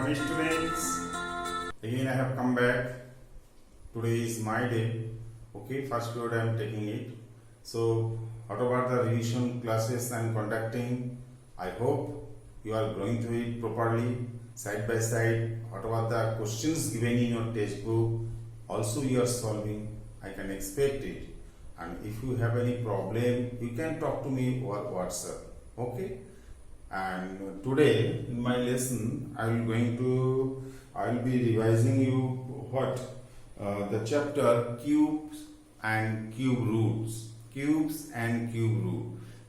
Hi students, again I have come back. Today is my day. Okay, first period I am taking it. So, what about the revision classes I am conducting? I hope you are going through it properly, side by side. What about the questions given in your textbook? Also, you are solving. I can expect it. And if you have any problem, you can talk to me over WhatsApp. Okay. And today in my lesson I will be revising you what the chapter cubes and cube root.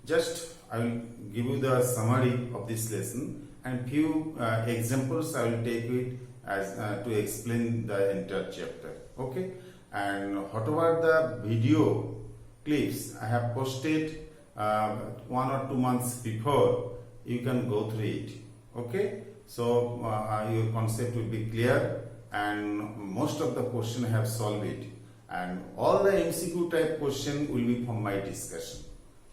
Just I will give you the summary of this lesson and few examples I will take it as to explain the entire chapter. Okay, and whatever the video clips I have posted 1 or 2 months before, you can go through it. Okay, so your concept will be clear and most of the question I have solved it, and all the MCQ type question will be from my discussion.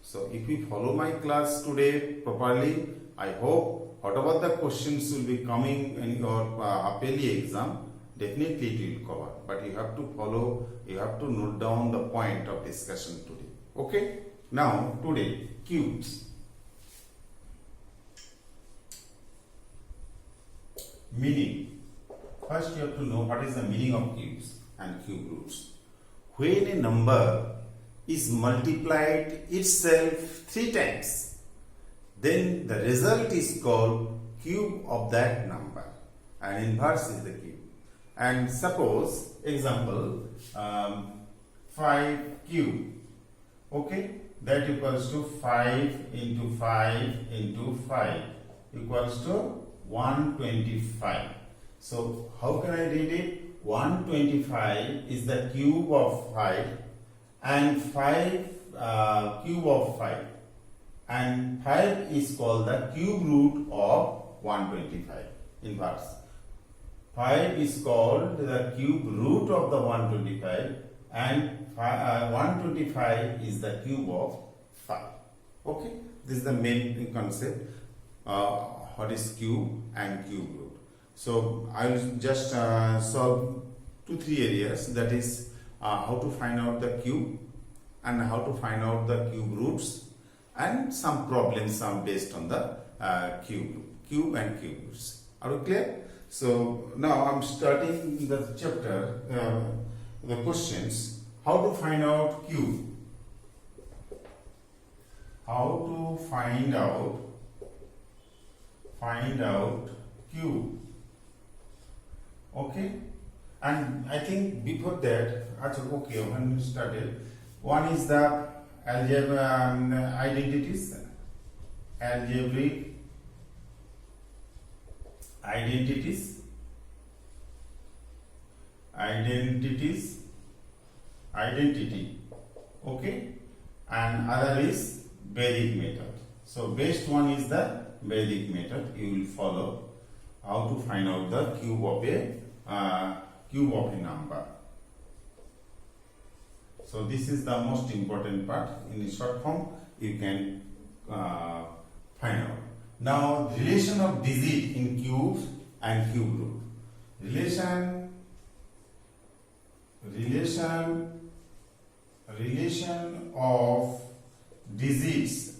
So if you follow my class today properly, I hope whatever the questions will be coming in your half-yearly exam, definitely it will cover. But you have to follow, you have to note down the point of discussion today. Okay, now today cubes. Meaning, first you have to know what is the meaning of cubes and cube roots. When a number is multiplied itself 3 times, then the result is called cube of that number, and inverse is the cube. And suppose, example, 5 cube, okay, that equals to 5 into 5 into 5 equals to 125. So how can I read it? 125 is the cube of 5 and 5 cube of 5, and 5 is called the cube root of 125. Inverse. 5 is called the cube root of the 125 and 125 is the cube of 5. Okay, this is the main concept. What is cube and cube root. So I will just solve 2-3 areas, that is how to find out the cube and how to find out the cube roots, and some problems based on the cube and cube roots. Are you clear? So now I am starting the chapter, the questions. How to find out cube? How to find out cube. Okay, and I think before that, okay, when we started, one is the algebraic identities, identity, okay, and other is Vedic method. So best one is the Vedic method. You will follow how to find out the cube of a number. So this is the most important part. In short form, you can find out. Now, relation of digit in cubes and cube root. Relation of digits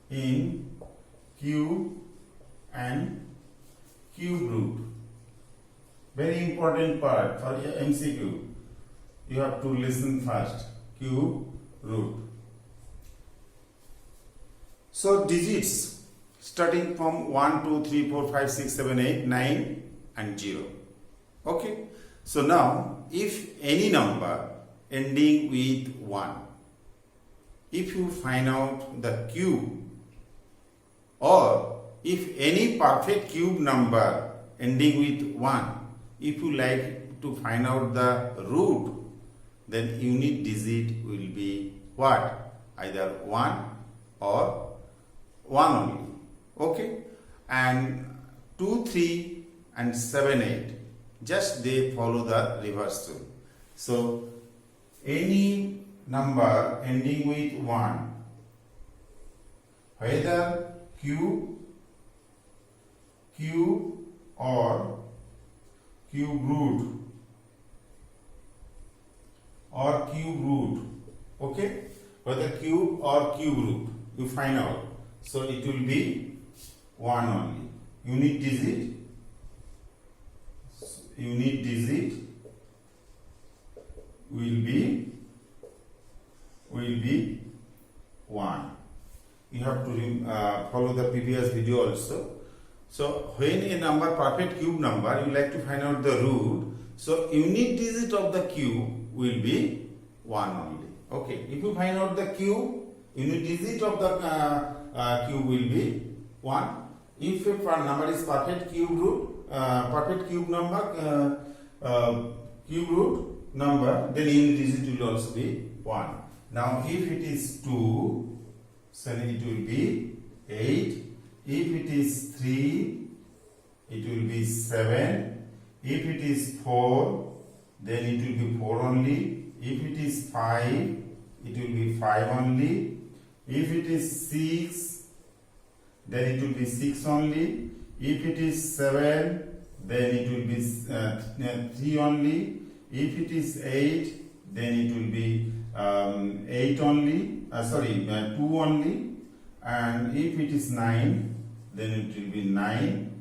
in cube and cube root. Very important part for MCQ. You have to listen first. Cube root. So digits starting from 1, 2, 3, 4, 5, 6, 7, 8, 9 and 0. Okay. So now if any number ending with 1, if you find out the cube, or if any perfect cube number ending with 1, if you like to find out the root, then unit digit will be what? Either 1 or 1 only. Okay, and 2, 3 and 7, 8, just they follow the reverse rule. So any number ending with 1, whether cube cube or cube root or cube root. Okay, whether cube or cube root you find out. So it will be 1 only. Unit digit will be 1. You have to follow the previous video also. So when a number perfect cube number, you like to find out the root. So unit digit of the cube will be 1 only. Okay, if you find out the cube, unit digit of the cube will be 1. If a number is perfect cube root, perfect cube number, cube root number, then unit digit will also be 1. Now if it is 2, so it will be 8. If it is 3, it will be 7. If it is 4, then it will be 4 only. If it is 5, it will be 5 only. If it is 6, then it will be 6 only. If it is 7, then it will be 3 only. If it is 8, then it will be 8 only. 2 only. And if it is 9, then it will be 9.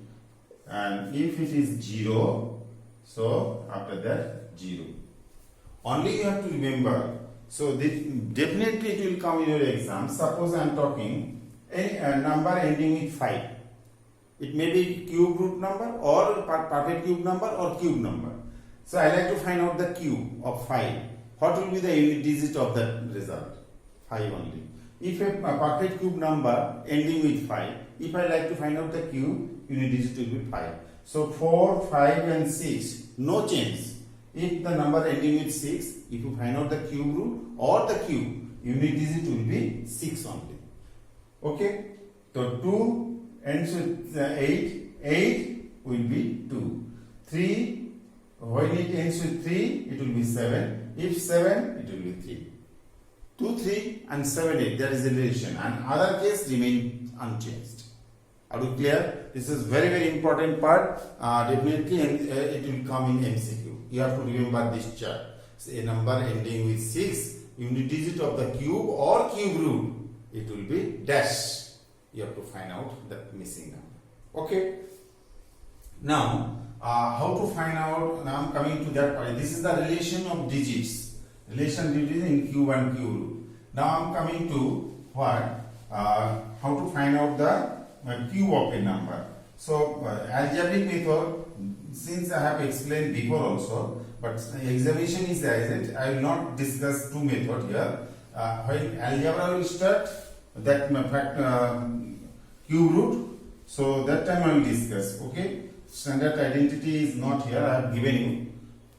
And if it is 0, so after that 0. Only you have to remember. So this, definitely it will come in your exam. Suppose I am talking a number ending with 5. It may be cube root number or perfect cube number or cube number. So I like to find out the cube of 5. What will be the unit digit of that result? 5 only. If a perfect cube number ending with 5, if I like to find out the cube, unit digit will be 5. So 4, 5 and 6, no change. If the number ending with 6, if you find out the cube root or the cube, unit digit will be 6 only. Okay? So 2 ends with 8, 8 will be 2. 3, when it ends with 3, it will be 7. If 7, it will be 3. 2, 3 and 7, 8, there is a relation, and other case remain unchanged. Are you clear? This is very, very important part. Definitely it will come in MCQ. You have to remember this chart. So a number ending with 6, unit digit of the cube or cube root, it will be dash. You have to find out the missing number. Okay. Now, how to find out? Now I am coming to that part. This is the relation of digits. Relation digits in cube and cube root. Now I am coming to what? How to find out the cube of a number. So algebraic method, since I have explained before also, but examination is there. I will not discuss two methods here. When algebra will start, that cube root, so that time I will discuss. Okay, standard identity is not here. I have given you.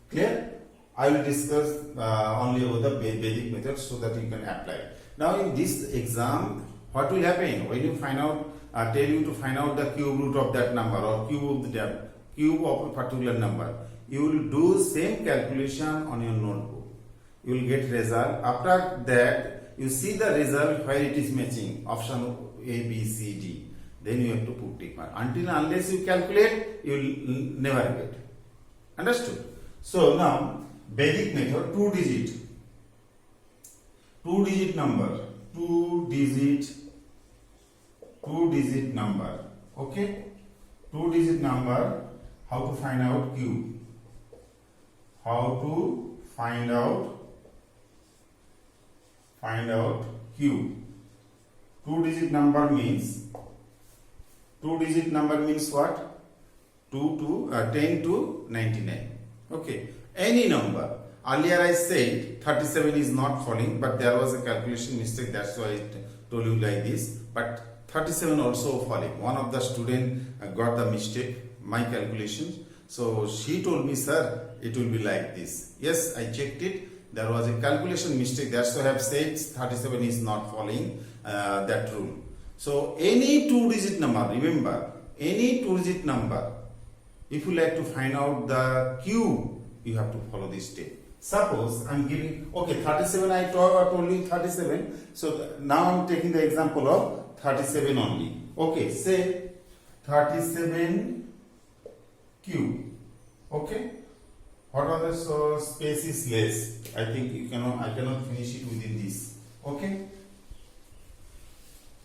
Clear? I will discuss only about the basic method so that you can apply. Now in this exam, what will happen when you find out? Tell you to find out the cube root of that number or cube of a particular number. You will do same calculation on your notebook. You will get result. After that, you see the result where it is matching. Option A, B, C, D. Then you have to put tick mark. Until unless you calculate, you will never get. Understood? So now, basic method, 2-digit number. 2-digit number. Okay? 2-digit number. How to find out cube? How to find out cube? 2-digit number means what? 10 to 99. Okay. Any number. Earlier I said 37 is not falling, but there was a calculation mistake. That's why I told you like this. But 37 also falling. One of the students got the mistake, my calculations. So she told me, sir, it will be like this. Yes, I checked it. There was a calculation mistake. That's why I have said 37 is not following that rule. So any 2-digit number, remember, any 2-digit number, if you like to find out the cube, you have to follow this step. Suppose I am giving, okay, 37, I told you 37. So now I am taking the example of 37 only. Okay, say 37 cube. Okay. What are the space is less? I think I cannot finish it within this. Okay.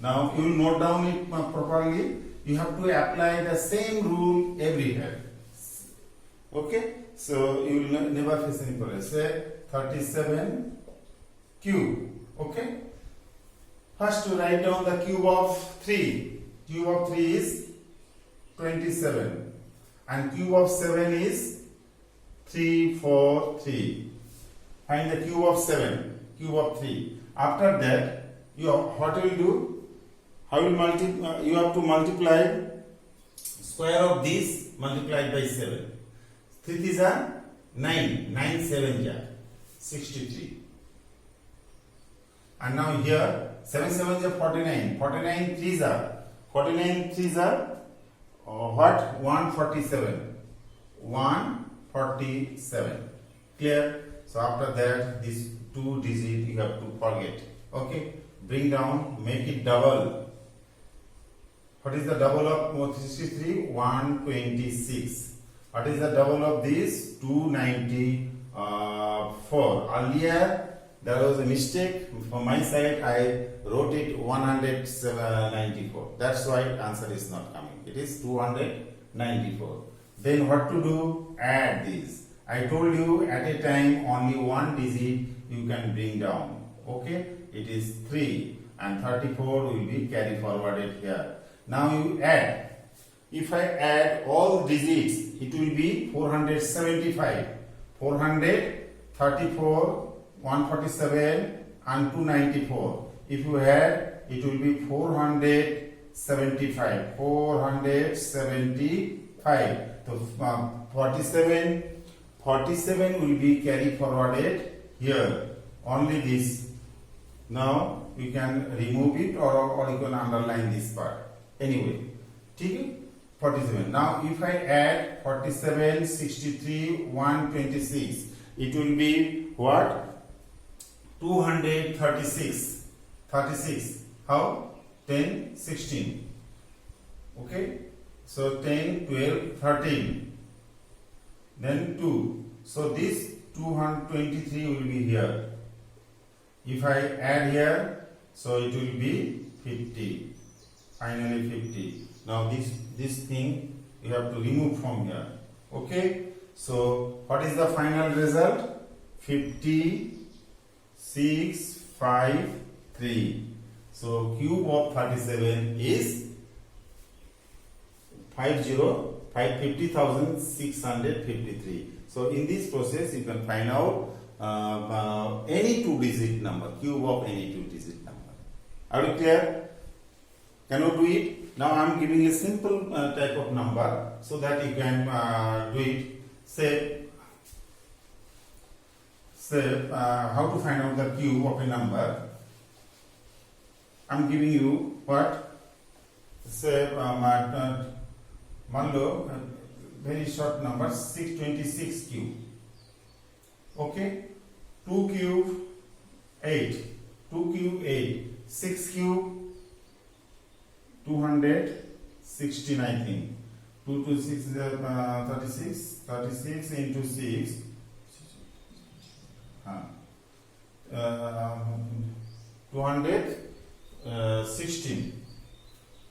Now you will note down it properly. You have to apply the same rule everywhere. Okay. So you will never face any problem. Say 37 cube. Okay. First to write down the cube of 3. Cube of 3 is 27 and cube of 7 is 343. Find the cube of 7, cube of 3. After that, what will do? How will you have to multiply square of this multiplied by 7. 3 is a 9, 9 7 are 63. And now here 7 7 are 49, 49 3s are what? 147. 147. Clear? So after that, this 2 digit you have to forget. Okay? Bring down, make it double. What is the double of 63? 126. What is the double of this? 294. Earlier there was a mistake from my side. I wrote it 194. That's why answer is not coming. It is 294. Then what to do? Add this. I told you at a time only one digit you can bring down. Okay? It is 3 and 34 will be carry forwarded here. Now you add. If I add all digits, it will be 475. 434, 147 and 294. If you add, it will be 475. 475. So 47 will be carry forwarded here. Only this. Now you can remove it or you can underline this part. Anyway, 47. Now if I add 47, 63, 126, it will be what? 236. 36. How? 10, 16. Okay? So 10, 12, 13. Then 2. So this 223 will be here. If I add here, so it will be 50. Finally 50. Now this thing you have to remove from here. Okay? So what is the final result? 5653. So cube of 37 is 50,653. So in this process you can find out any 2-digit number, cube of any 2-digit number. Are you clear? Can you do it? Now I am giving a simple type of number so that you can do it. Say how to find out the cube of a number. I am giving you what? Say Manlo, very short number, 626 cube. Okay? 2 cube 8. 2 cube 8. 6 cube 216, I think. 2 to 6 is 36. 36 into 6. 216.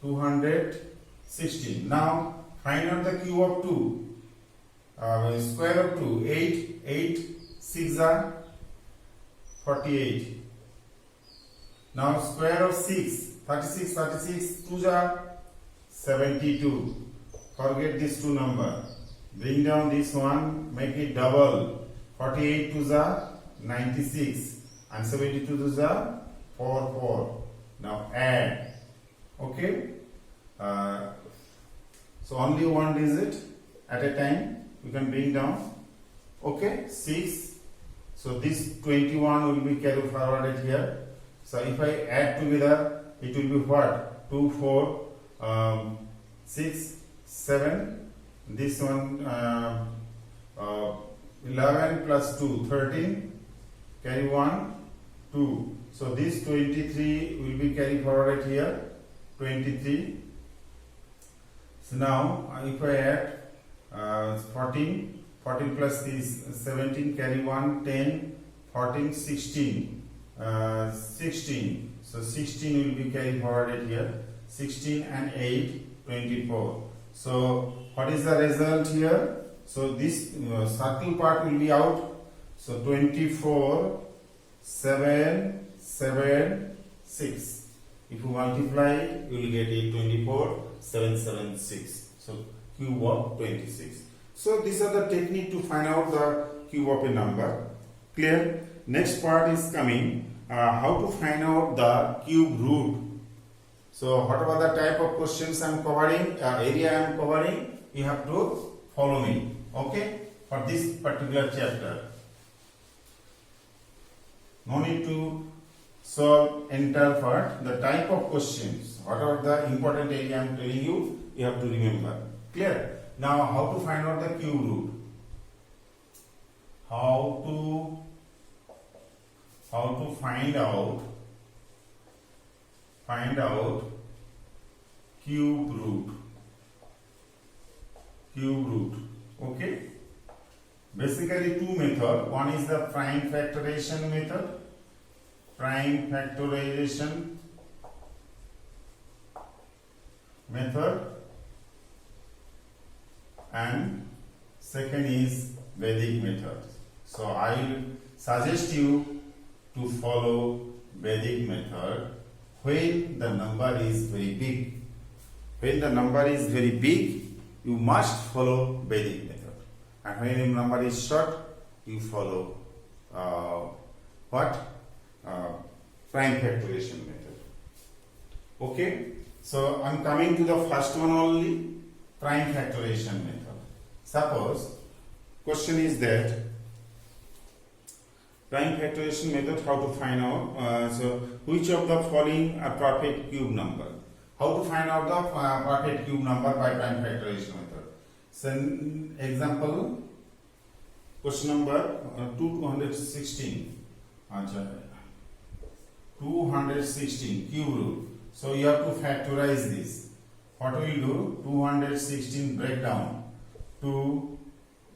216. Now find out the cube of 2. Square of 2. 8. 8. 6 are 48. Now square of 6. 36. 36. 2 are 72. Forget these two numbers. Bring down this one. Make it double. 48 2s are 96. And 72 2s are 4. Now add. Okay. So only one digit at a time you can bring down. Okay. 6. So this 21 will be carried forwarded here. So if I add together, it will be what? 2, 4, 6, 7. This one 11 plus 2, 13. Carry 1, 2. So this 23 will be carried forward here. 23. So now if I add 14, 14 plus this 17, carry 1, 10, 14, 16, 16. So 16 will be carried forwarded here. 16 and 8, 24. So what is the result here? So this circle part will be out. So 24, 7, 7, 6. If you multiply, you will get it 24, 7, 7, 6. So cube of 26. So these are the technique to find out the cube of a number. Clear? Next part is coming. How to find out the cube root. So whatever the type of questions I am covering, area I am covering, you have to follow me. Okay? For this particular chapter. No need to solve entire part. The type of questions, whatever the important area I am telling you, you have to remember. Clear? Now how to find out the cube root? How to find out cube root. Okay, basically two methods. One is the prime factorization method, and second is Vedic method. So I will suggest you to follow Vedic method when the number is very big. When the number is very big, you must follow Vedic method. And when the number is short, you follow prime factorization method. Okay? So I am coming to the first one only, prime factorization method. Suppose question is that prime factorization method, how to find out so which of the following are perfect cube number. How to find out the perfect cube number by prime factorization method. So example, question number 216. 216 cube root. So you have to factorize this. What will you do? 216 breakdown to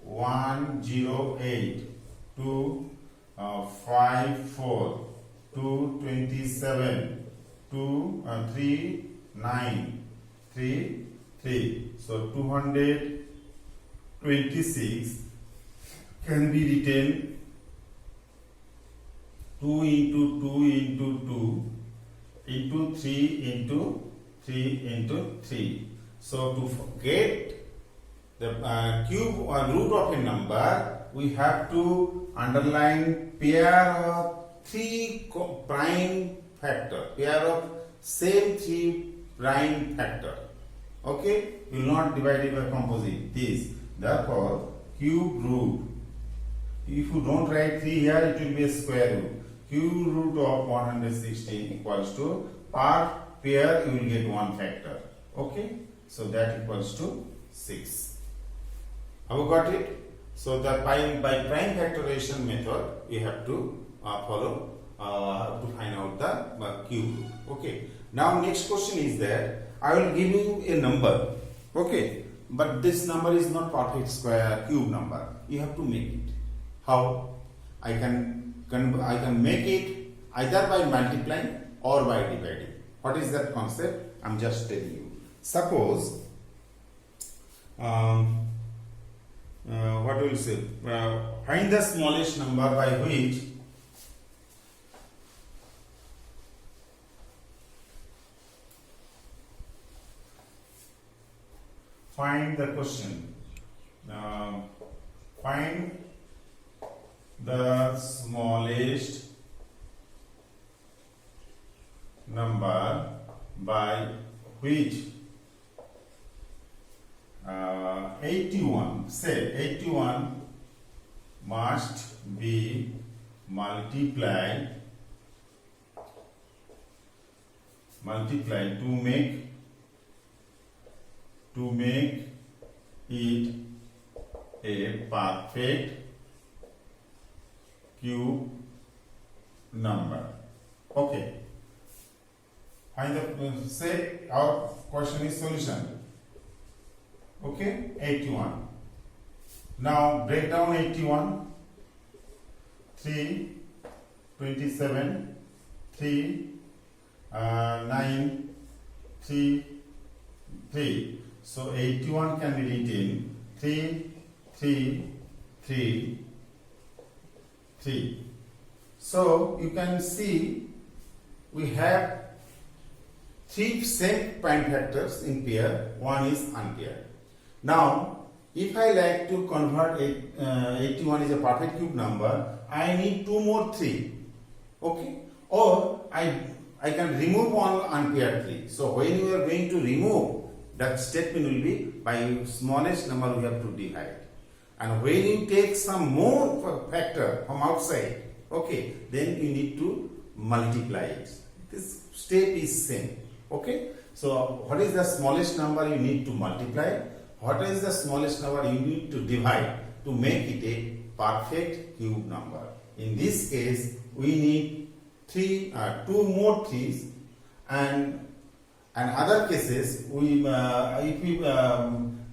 108 to 54 to 27 to 3933. So 226 can be written 2 into 2 into 2 into 3 into 3 into 3. So to get the cube or root of a number, we have to underline pair of 3 prime factor, pair of same 3 prime factor. Okay, we will not divide it by composite. This, therefore, cube root. If you don't write 3 here, it will be a square root. Cube root of 116 equals to per pair you will get 1 factor. Okay, so that equals to 6. Have you got it? So that by prime factorization method you have to follow to find out the cube root. Okay. Now next question is that I will give you a number. Okay, but this number is not perfect square cube number. You have to make it. How? I can make it either by multiplying or by dividing. What is that concept? I am just telling you. Suppose what will you say? Find the smallest number by which find the question. Find the smallest number by which 81, say 81 must be multiplied to make it a perfect cube number. Okay. Find the say our question is solution. Okay, 81. Now break down 81. 3, 27, 3, 9, 3, 3. So 81 can be written 3, 3, 3, 3. So you can see we have three same prime factors in pair, one is unpaired. Now if I like to convert 81 is a perfect cube number, I need two more 3. Okay, or I can remove one unpaired 3. So when you are going to remove, that statement will be by smallest number we have to divide. And when you take some more factor from outside, okay, then you need to multiply it. This step is same. Okay, so what is the smallest number you need to multiply? What is the smallest number you need to divide to make it a perfect cube number? In this case, we need two more 3s, and other cases we if we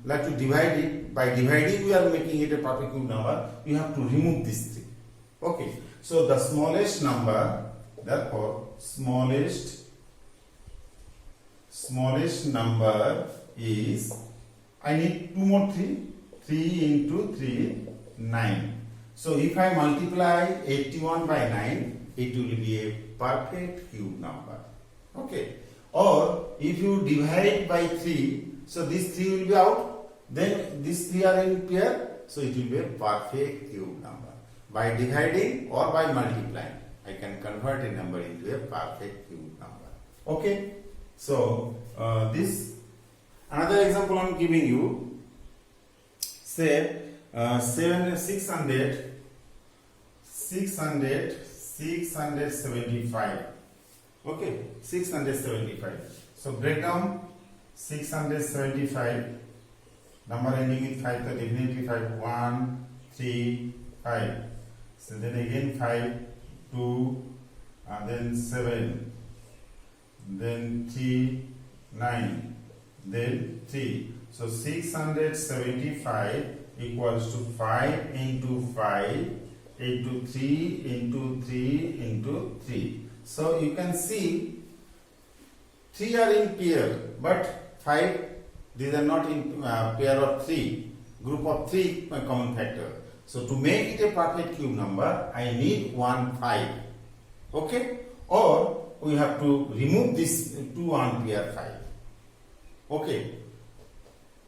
like to divide it, by dividing we are making it a perfect cube number. You have to remove this 3. Okay, so the smallest number, therefore smallest number is, I need two more 3. 3 into 3, 9. So if I multiply 81 by 9, it will be a perfect cube number. Okay. Or if you divide by 3, so this 3 will be out, then these 3 are in pair, so it will be a perfect cube number. By dividing or by multiplying, I can convert a number into a perfect cube number. Okay. So this another example I am giving you. Say 675. Okay, 675. So break down 675. Number ending with 5, so definitely 5. 1, 3, 5. So then again 5, 2, then 7, then 3, 9, then 3. So 675 equals to 5 into 5 into 3 into 3 into 3. So you can see 3 are in pair, but 5, these are not in pair of 3, group of 3 common factor. So to make it a perfect cube number, I need 1 5. Okay, or we have to remove this 2 unpaired 5. Okay.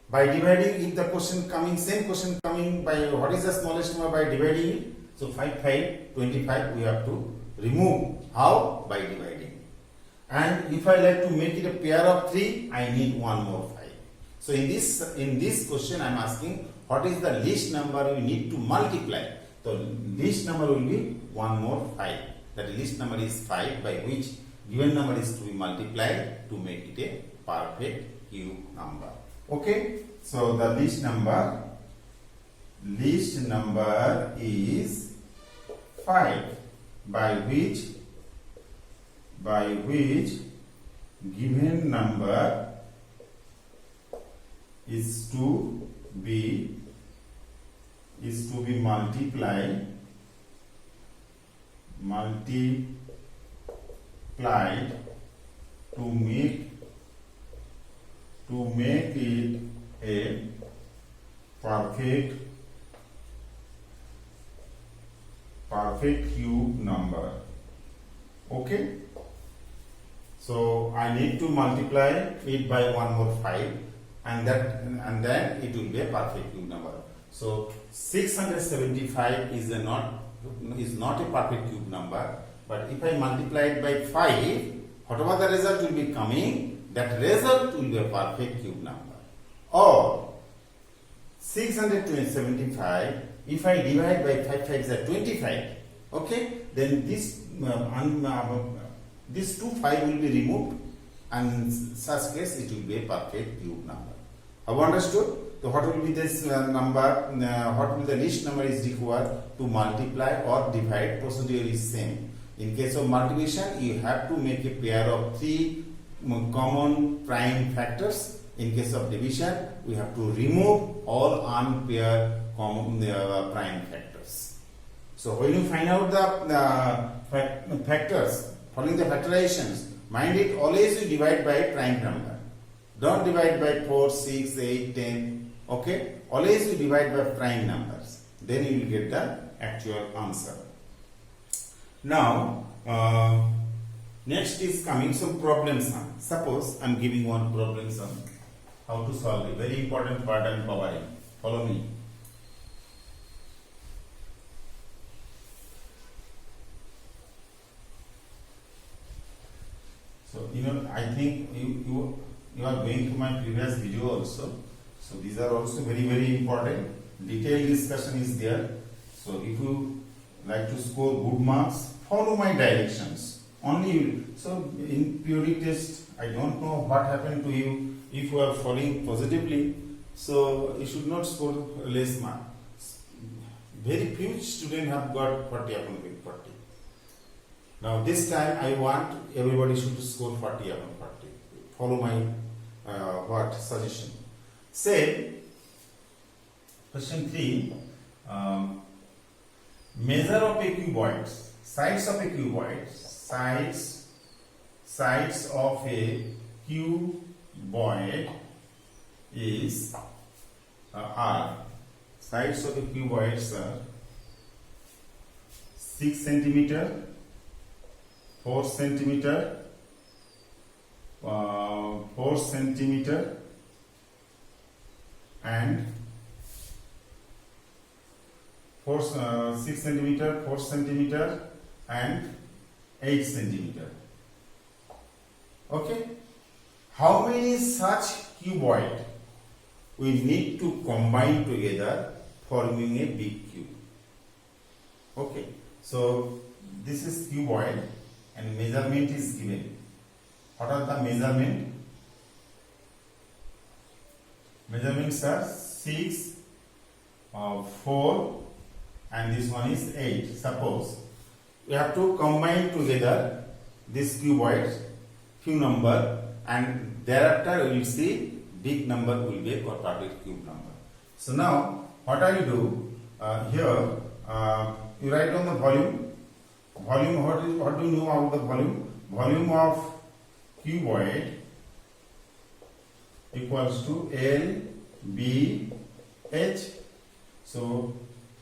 By dividing, if the question coming, same question coming by what is the smallest number by dividing it? So 5, 5, 25 we have to remove. How? By dividing. And if I like to make it a pair of 3, I need one more 5. So in this question I am asking what is the least number we need to multiply. So least number will be one more 5. That least number is 5, by which given number is to be multiplied to make it a perfect cube number. Okay, so the least number is 5, by which given number is to be multiplied to make it a perfect cube number. Okay, so I need to multiply it by one more 5, and then it will be a perfect cube number. So 675 is not a perfect cube number, but if I multiply it by 5, whatever the result will be coming, that result will be a perfect cube number. Or 675, if I divide by 5 5s are 25, okay, then this 2 5 will be removed, and in such case it will be a perfect cube number. Have you understood? So what will be this number? What will the least number is required to multiply or divide? Procedure is same. In case of multiplication, you have to make a pair of 3 common prime factors, In case of division, we have to remove all unpaired prime factors. So when you find out the factors following the factorizations, mind it, always you divide by prime number. Don't divide by 4, 6, 8, 10. Okay? Always you divide by prime numbers. Then you will get the actual answer. Now, next is coming some problem sum. Suppose I am giving one problem sum. How to solve it? Very important part I am covering. Follow me. So, I think you are going to my previous video also. So, these are also very, very important. Detailed discussion is there. So, if you like to score good marks, follow my directions. Only you. So, in periodic test, I don't know what happened to you. If you are following positively, so you should not score less marks. Very few students have got 40 upon 40. Now this time I want everybody should score 40 upon 40. Follow my suggestion. Say question 3. Measure of a cuboid. Sides of a cuboid. Sides of a cuboid is are sides of a cuboids are 6 centimeter, 4 centimeter, 4 centimeter, and 6 centimeter, 4 centimeter, and 8 centimeter. Okay. How many such cuboid we need to combine together forming a big cube? Okay, so this is cuboid and measurement is given. What are the measurement? Measurements are 6, 4 and this one is 8. Suppose we have to combine together this cuboid few number, and thereafter we will see big number will be a quadratic cube number. So now what I will do here, you write down the volume. Volume, what do you know about the volume? Volume of cuboid equals to L B H. So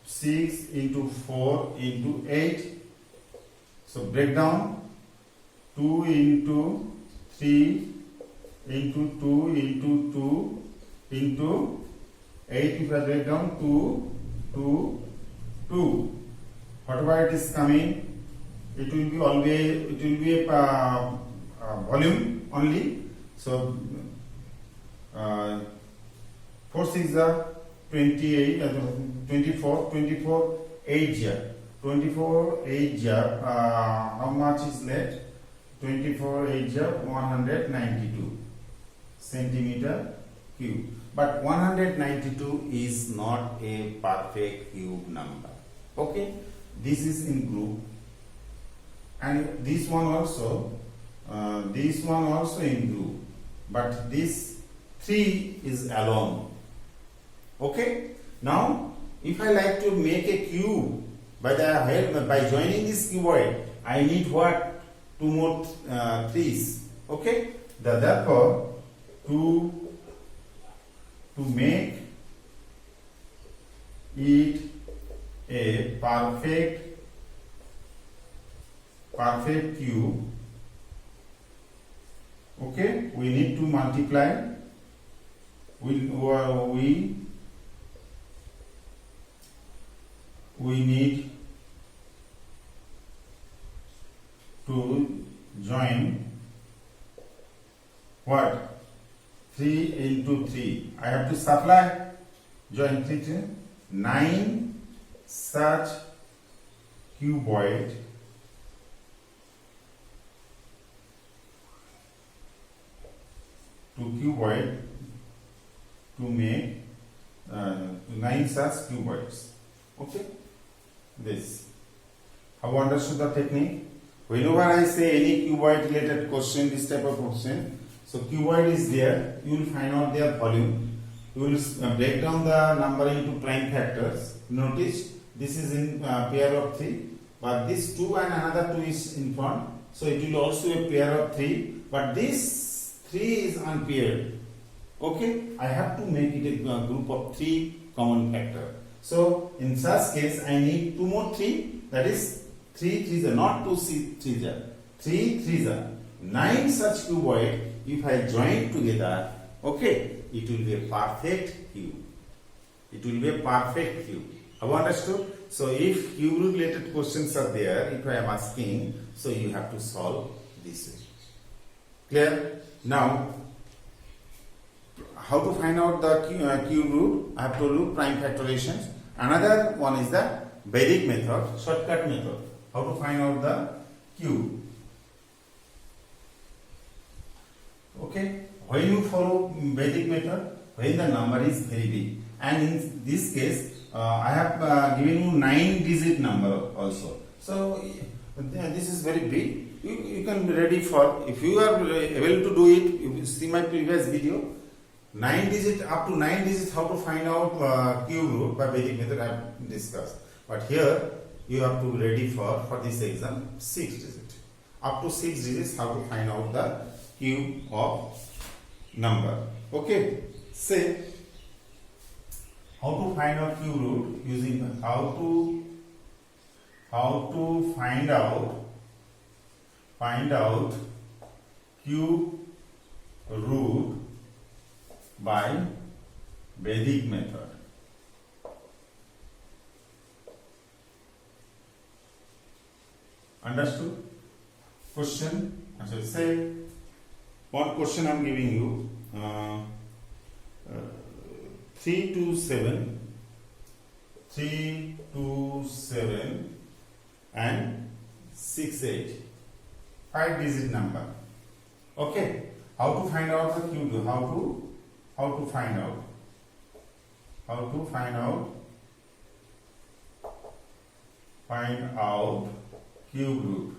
6 into 4 into 8. So break down 2 into 3 into 2 into 2 into 8. If I break down 2, whatever it is coming, it will be always, it will be a volume only. So 4 6 are 28, 24, 8 here. 24 8 here. How much is left? 24 8 here, 192 centimeter cube. But 192 is not a perfect cube number. Okay, this is in group, and this one also in group, but this 3 is alone. Okay, now if I like to make a cube by joining this cuboid, I need what? 2 more 3's. Okay, therefore to make it a perfect cube, okay, we need to multiply. We need to join what? 3 into 3. I have to supply, join 3 to 9 such cuboid to make 9 such cuboids. Okay, this. Have understood the technique? Whenever I say any cuboid related question, this type of question, So cuboid is there. You will find out their volume. You will break down the number into prime factors. Notice this is in pair of 3, but this 2 and another 2 is in front. So it will also a pair of 3, but this 3 is unpaired. Okay, I have to make it a group of 3 common factor. So in such case, I need 2 more 3. That is 3 3s are not 2 3s are 3 3s are 9 such cuboid. If I join together, okay, it will be a perfect cube. It will be a perfect cube. Have you understood? So if cube root related questions are there, if I am asking, so you have to solve this way. Clear? Now, how to find out the cube root? I have told you prime factorizations. Another one is the Vedic method, shortcut method. How to find out the cube? Okay, when you follow Vedic method, when the number is very big, and in this case, I have given you 9-digit number also. So this is very big. You can be ready for, if you are able to do it, you see my previous video. 9-digit, up to 9 digits, how to find out cube root by Vedic method I have discussed. But here you have to be ready for this exam 6 digit. Up to 6 digits, how to find out the cube of number. Okay, say how to find out cube root using how to find out cube root by Vedic method. Understood? Question. So say one question I am giving you. 3 to 7 and 6 8, 5-digit number. Okay, how to find out the cube root? How to find out cube root.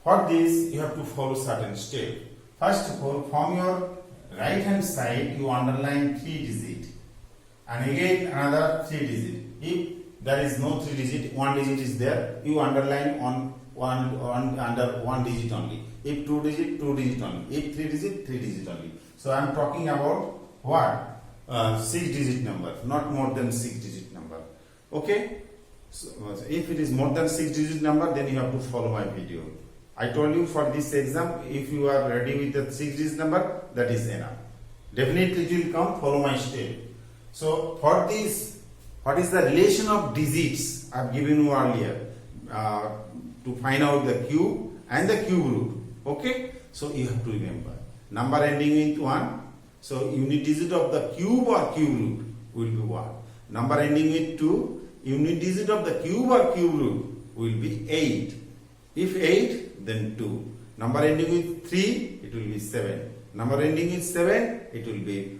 For this, you have to follow certain step. First of all, from your right hand side, you underline 3 digit, and again another 3 digit. If there is no 3 digit, 1 digit is there, you underline on under 1 digit only. If 2 digit, 2 digit only. If 3 digit, 3 digit only. So I am talking about what? 6-digit number, not more than 6-digit number. Okay? So if it is more than 6-digit number, then you have to follow my video. I told you for this exam, if you are ready with the 6-digit number, that is enough. Definitely it will come, follow my step. So for this, what is the relation of digits I have given you earlier to find out the cube and the cube root. Okay, so you have to remember number ending with 1. So unit digit of the cube or cube root will be 1. Number ending with 2, unit digit of the cube or cube root will be 8. If 8, then 2. Number ending with 3, it will be 7. Number ending with 7, it will be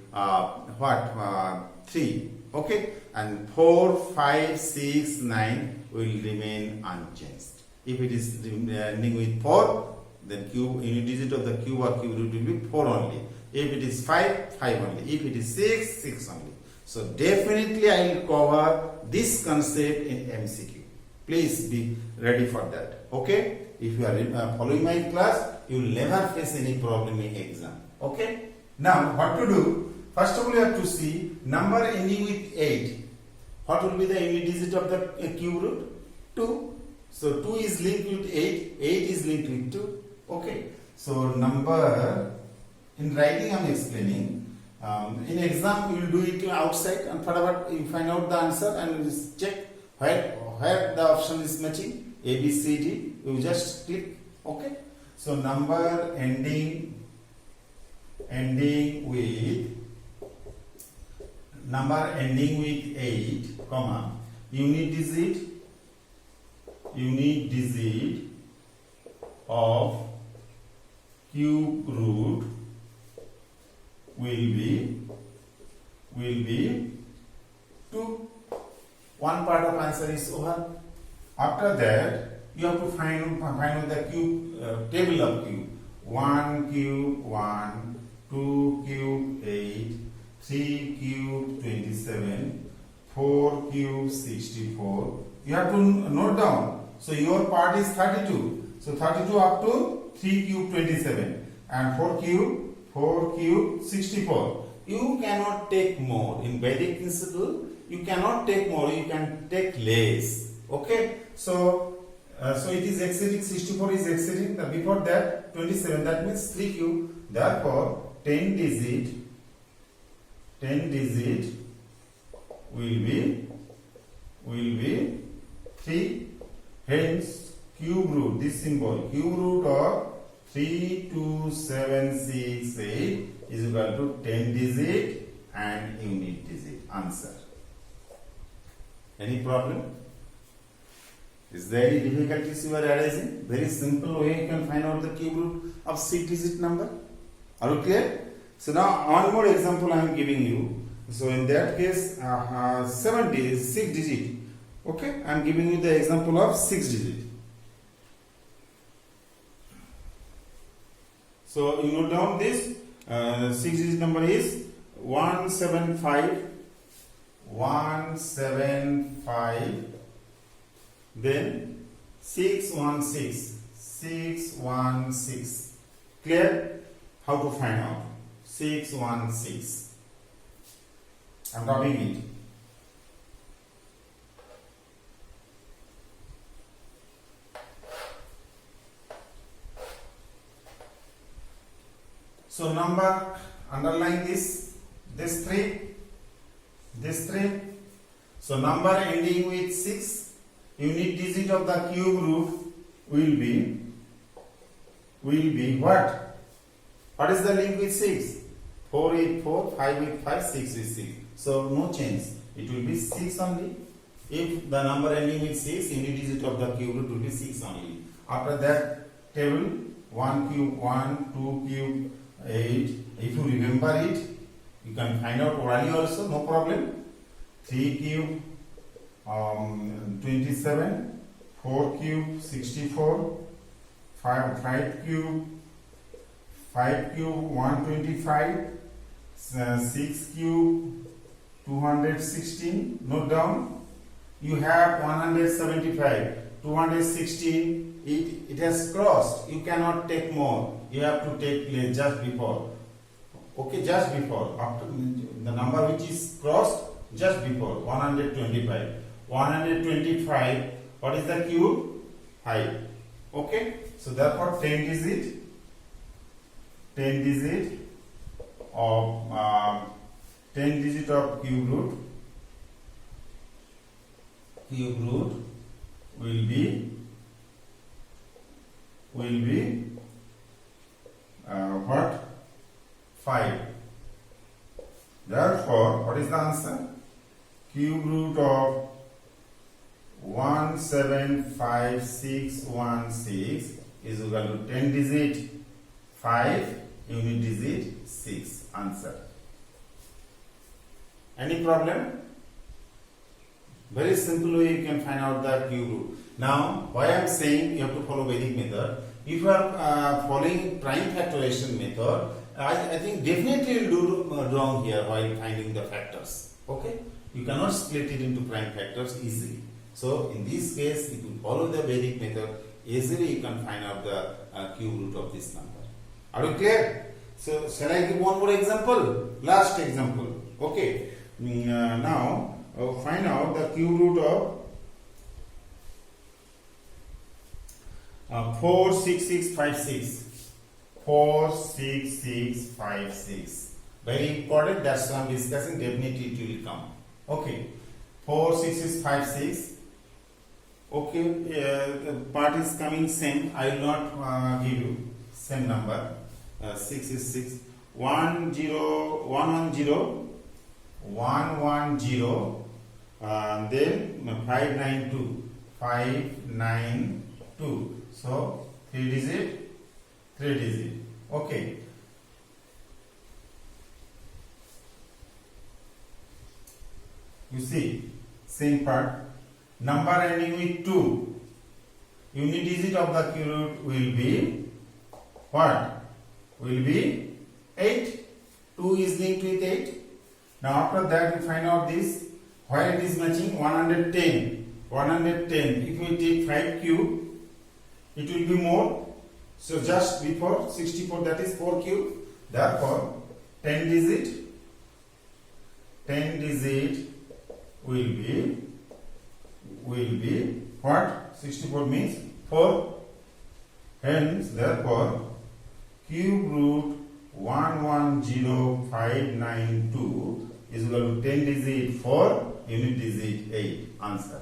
3. Okay, and 4, 5, 6, 9 will remain unchanged. If it is ending with 4, then unit digit of the cube or cube root will be 4 only. If it is 5, 5 only. If it is 6, 6 only. So definitely I will cover this concept in MCQ. Please be ready for that. Okay? If you are following my class, you will never face any problem in exam. Okay? Now what to do? First of all, you have to see number ending with 8. What will be the unit digit of the cube root? 2. So 2 is linked with 8. 8 is linked with 2. Okay. So number, in writing I am explaining. In exam you will do it outside, and further you find out the answer and you just check where the option is matching. A, B, C, D. You just click. Okay. So number ending with 8, comma, unit digit of cube root will be 2. One part of answer is over. After that, you have to find out the cube table of cube. 1 cube 1, 2 cube 8, 3 cube 27, 4 cube 64. You have to note down. So your part is 32. So 32 up to 3 cube 27 and 4 cube 64. You cannot take more. In Vedic principle, you cannot take more. You can take less. Okay. So it is exceeding 64 is exceeding. Before that 27. That means 3 cube. Therefore 10 digit will be 3. Hence cube root, this symbol, cube root of 32768 is equal to 10 digit and unit digit. Answer. Any problem? Is there any difficulties you are arising? Very simple way you can find out the cube root of 6 digit number. Are you clear? So now one more example I am giving you. So in that case 6 digit. Okay, I am giving you the example of 6 digit. So you note down this 6 digit number is 175, then 616. Clear? How to find out? 616. I am rubbing it. So number, underline this 3. So number ending with 6, unit digit of the cube root will be what? What is the link with 6? 4 with 4, 5 with 5, 6 with 6. So no change. It will be 6 only. If the number ending with 6, unit digit of the cube root will be 6 only. After that table, 1 cube 1, 2 cube 8. If you remember it, you can find out orally also, no problem. 3 cube 27, 4 cube 64, 5 cube 125, 6 cube 216. Note down. You have 175, 216. It has crossed. You cannot take more. You have to take less just before. Okay, just before. After the number which is crossed, just before 125. 125. What is the cube? 5. Okay. So therefore 10 digit of cube root will be what? 5. Therefore, what is the answer? Cube root of 175,616 is equal to 10 digit 5, unit digit 6. Answer. Any problem? Very simple way you can find out the cube root. Now, why I am saying you have to follow Vedic method. If you are following prime factorization method, I think definitely you will do wrong here while finding the factors. Okay? You cannot split it into prime factors easily. So, in this case, if you follow the Vedic method, easily you can find out the cube root of this number. Are you clear? So, shall I give one more example? Last example. Okay. Now, find out the cube root of 46656. 46656. Very important. That's why I'm discussing. Definitely it will come. Okay. 46656. Okay. The part is coming same. I will not give you same number. 6 is 6. 110. Then 592. So 3 digit. Okay. You see, same part. Number ending with 2. unit digit of the cube root will be what? Will be 8. 2 is linked with 8. Now after that we find out this. Where it is matching? 110. 110. If we take 5 cube, it will be more. So just before 64, that is 4 cube. Therefore 10 digit will be what? 64 means 4. Hence therefore cube root 110592 is equal to 10 digit 4, unit digit 8. Answer.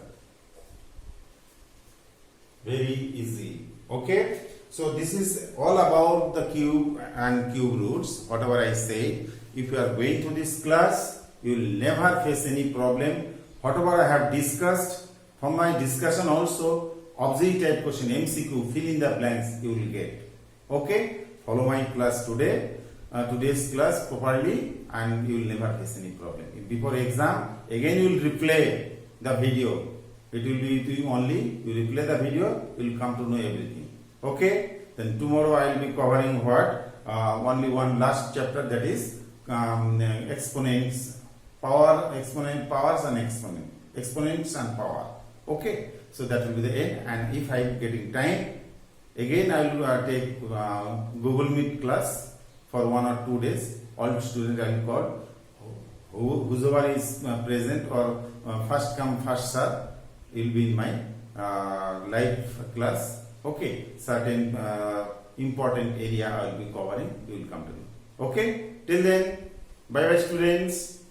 Very easy. Okay. So this is all about the cube and cube roots. Whatever I say, if you are going to this class, you will never face any problem. Whatever I have discussed, from my discussion also, objective type question, MCQ, fill in the blanks you will get. Okay. Follow my class today, today's class properly, and you will never face any problem. Before exam, again you will replay the video. It will be with you only. You replay the video, you will come to know everything. Okay. Then tomorrow I will be covering what? Only one last chapter, that is exponents, powers and exponents and power. Okay. So that will be the end. And if I am getting time, again I will take Google Meet class for 1 or 2 days. All students I will call. Whoever is present or first come first serve will be in my live class. Okay, certain important area I will be covering. You will come to know. Okay, till then, bye bye students.